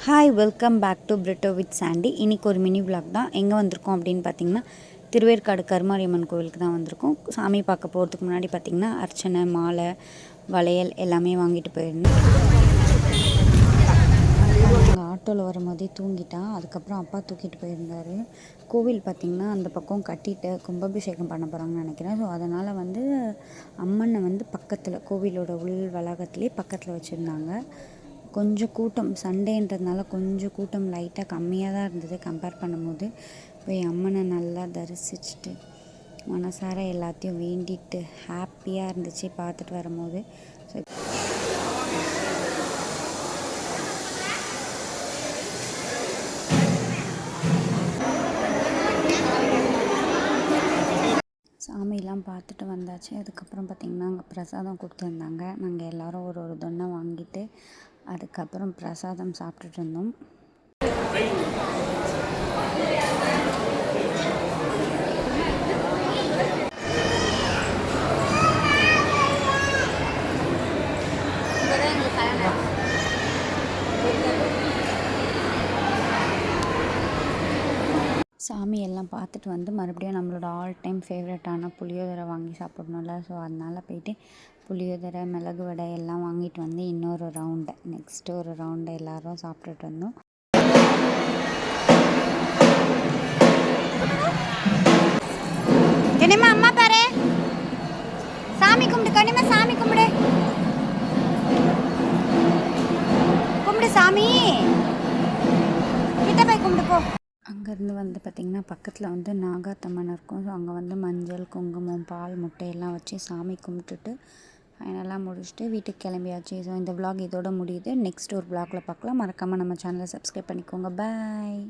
Hi welcome back to Britto with Sandy. இன்றைக்கி ஒரு mini vlog தான். எங்கே வந்திருக்கோம் அப்படின்னு பார்த்திங்கன்னா, திருவேற்காடு கருமாரியம்மன் கோவிலுக்கு தான் வந்திருக்கோம். சாமி பார்க்க போகிறதுக்கு முன்னாடி பார்த்திங்கன்னா அர்ச்சனை, மாலை, வளையல் எல்லாமே வாங்கிட்டு போயிருந்தேன். நாங்கள் ஆட்டோவில் வரும்போதே தூங்கிட்டான். அதுக்கப்புறம் அப்பா தூக்கிட்டு போயிருந்தார். கோவில் பார்த்திங்கன்னா அந்த பக்கம் கட்டிட்டு கும்பாபிஷேகம் பண்ண போகிறாங்கன்னு நினைக்கிறேன். ஸோ அதனால் அம்மனை பக்கத்தில் கோவிலோட உள் வளாகத்திலே பக்கத்தில் வச்சுருந்தாங்க. கொஞ்சம் கூட்டம் சண்டேன்றதுனால கொஞ்சம் கூட்டம் லைட்டாக கம்மியாக தான் இருந்தது கம்பேர் பண்ணும்போது. போய் அம்மனை நல்லா தரிசிச்சுட்டு மனசார எல்லாத்தையும் வேண்டிட்டு ஹாப்பியாக இருந்துச்சு பார்த்துட்டு வரும்போது. ஸோ சாமியெல்லாம் பார்த்துட்டு வந்தாச்சு. அதுக்கப்புறம் பார்த்திங்கன்னா அங்கே பிரசாதம் கொடுத்துருந்தாங்க. நாங்கள் எல்லோரும் ஒரு தொன்னை வாங்கிட்டு அதுக்கப்புறம் பிரசாதம் சாப்பிட்டுட்டு இருந்தோம். சாமியெல்லாம் பார்த்துட்டு மறுபடியும் நம்மளோட ஆல் டைம் ஃபேவரட்டான புளியோதரை வாங்கி சாப்பிட்ணும்ல. ஸோ அதனால் போயிட்டு புளியோதரை, மிளகு வடை எல்லாம் வாங்கிட்டு இன்னொரு ரவுண்டு நெக்ஸ்ட்டு ஒரு ரவுண்டு எல்லோரும் சாப்பிட்டுட்டு இருந்தோம். கனிமா அம்மா பாரு, சாமி கும்பிடு. கனிமா சாமி கும்பிடு, கும்பிடு சாமி கிட்ட போய் கும்பிடு போ. அங்கேருந்து பார்த்திங்கன்னா பக்கத்தில் நாகாத்தம்மன் இருக்கும். ஸோ அங்கே மஞ்சள், குங்குமம், பால், முட்டையெல்லாம் வச்சு சாமி கும்பிட்டுட்டு ஃபைனலாக முடிச்சுட்டு வீட்டுக்கு கிளம்பியாச்சு. ஸோ இந்த விளாக் இதோட முடியுது. நெக்ஸ்ட் ஒரு விளாகில் பார்க்கலாம். மறக்காமல் நம்ம சேனலை சப்ஸ்கிரைப் பண்ணிக்கோங்க. பாய்.